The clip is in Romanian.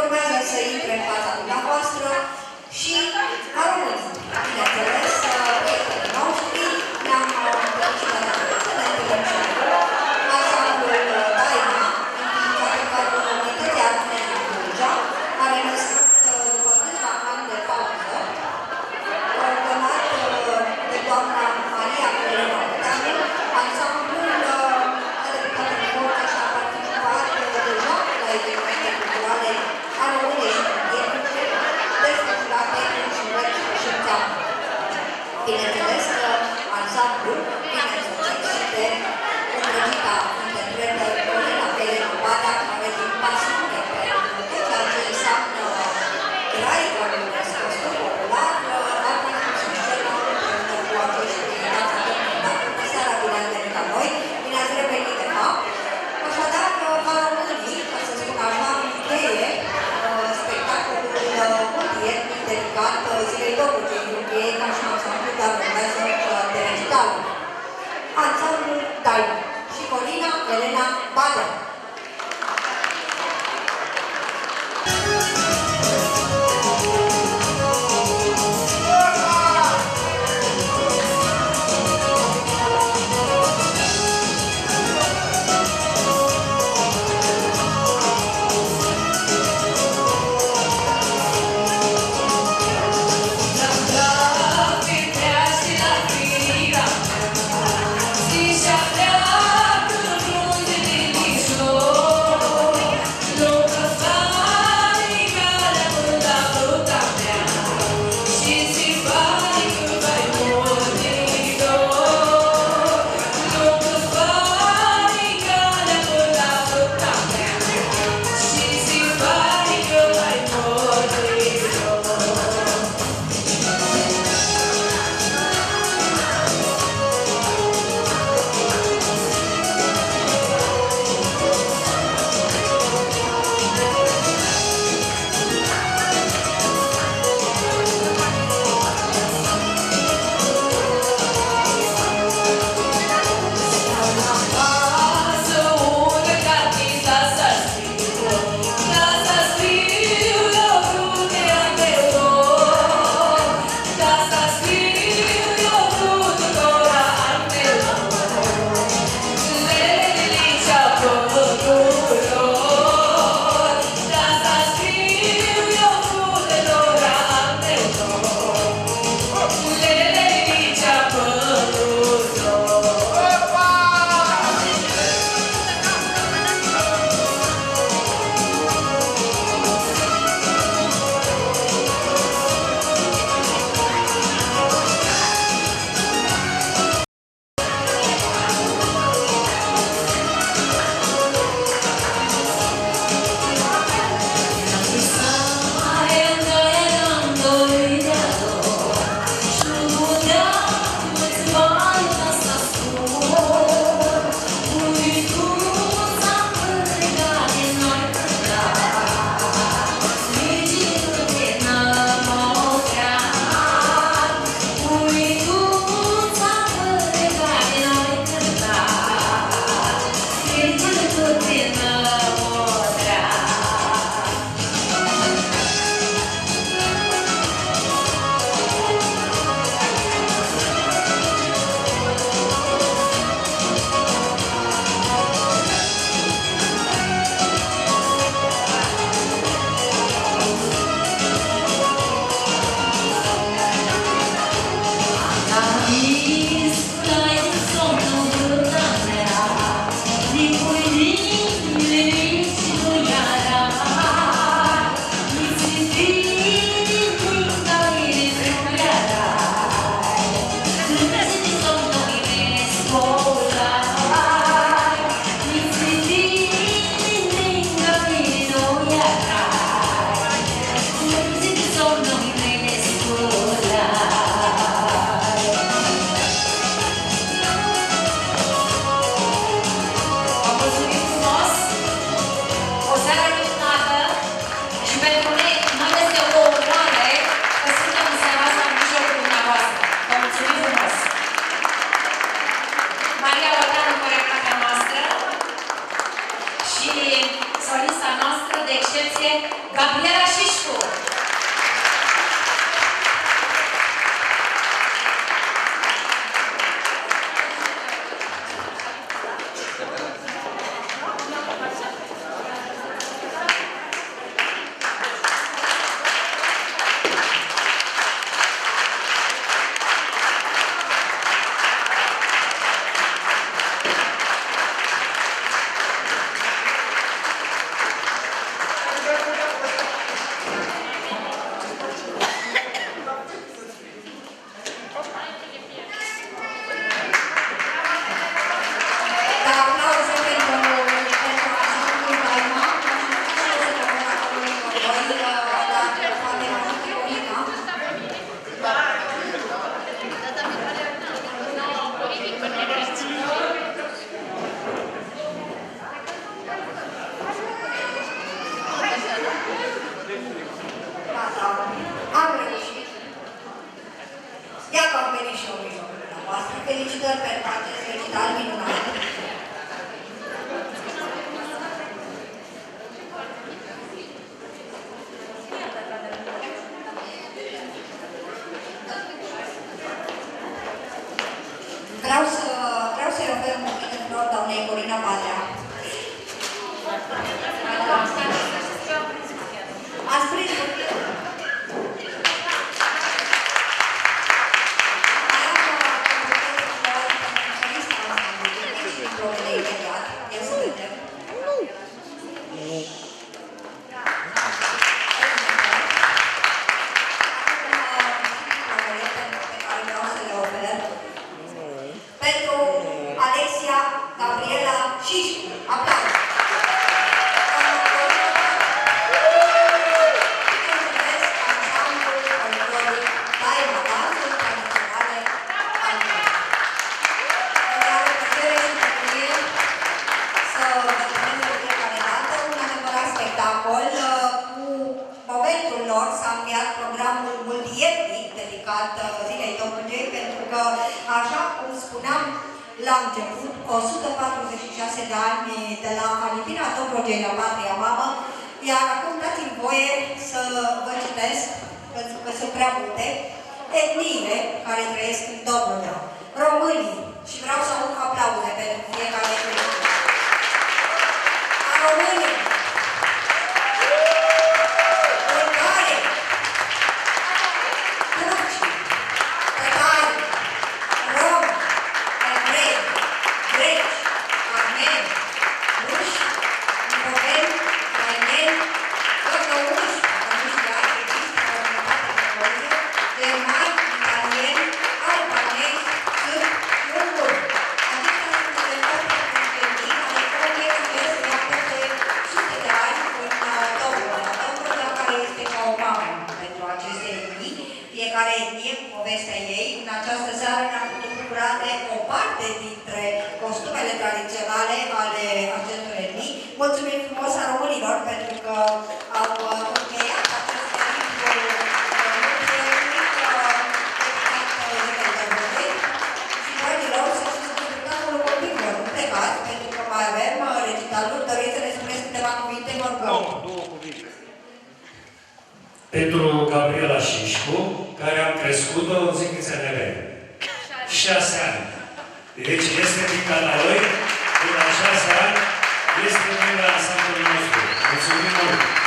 urmează să intre în fața dumneavoastră și a rămâns, bineînțeles, prietenii noștri, ne-am felicitat să ne întâlnim și ansamblul Daina, înființat în cadrul Comunității Armene din Tulcea, care născut după câțiva ani de pauză, coordonat de doamna Maria Călina Oteanu. Ansamblul a debutat în forță și a participat deja la evenimente culturale ale unei asta am reușit. Ia că am venit și eu în mijlocul dumneavoastră. Felicitări pentru acest recital minunat. Vreau să-i ofer un pic de flori doamnei Corina Badrea. Ați prins buchetul? Mai am un buchet de flori pentru solista ansamblului și diplomele imediat. Ia să vedem. Pentru Alexia Gabriela Șișcu. Aplauze! Mulțumesc ansamblul folcloric Taina, dansul tradiționale alpine. Îmi are plăcere și bucurie să vă spunem de fiecare dată un adevărat spectacol. Cu momentul lor s-a încheiat programul multietnic dedicat Zilei Dobrogei, pentru că, așa cum spuneam la început, 146 de ani de la alipirea Dobrogei la patria mamă, iar acum dați-mi voie să vă citesc, pentru că sunt prea multe, etniile care trăiesc în Dobrogea, românii, și vreau să aud aplauze pentru fiecare etnie. A românii, bulgari, turci, tătari, romi, evrei, greci, armeni, ruși, nicoveni, ucraineni, găgăuși, dacă nu știați, există o comunitate de germani, italieni, albanezi, sârbi, unguri. Acestea sunt elemente etnii ale cărora trăiesc de peste sute de ani în Dobrogea. Dobrogea care este ca o mamă pentru aceste etnii, fiecare etnie cu povestea ei. În această seară ne-am putut bucura de o parte dintre costumele tradiționale ale acestor etnii. Mulțumim frumos a românilor pentru că au încheiat acest ritmul multietnic dedicat Zilei Dobrogei. Și, dragilor, să știți că spectacolul copiilor, nu plecați, pentru că mai avem recitaluri. Doriți să ne spuneți câteva cuvinte, vă rugăm. Două cuvinte. Pentru Gabriela Șișcu, care am crescut-o în Zichița Nevene. 6 ani. Deci este din Canaloi, de la 6 ani, este din ansamblul nostru. Mulțumim mult!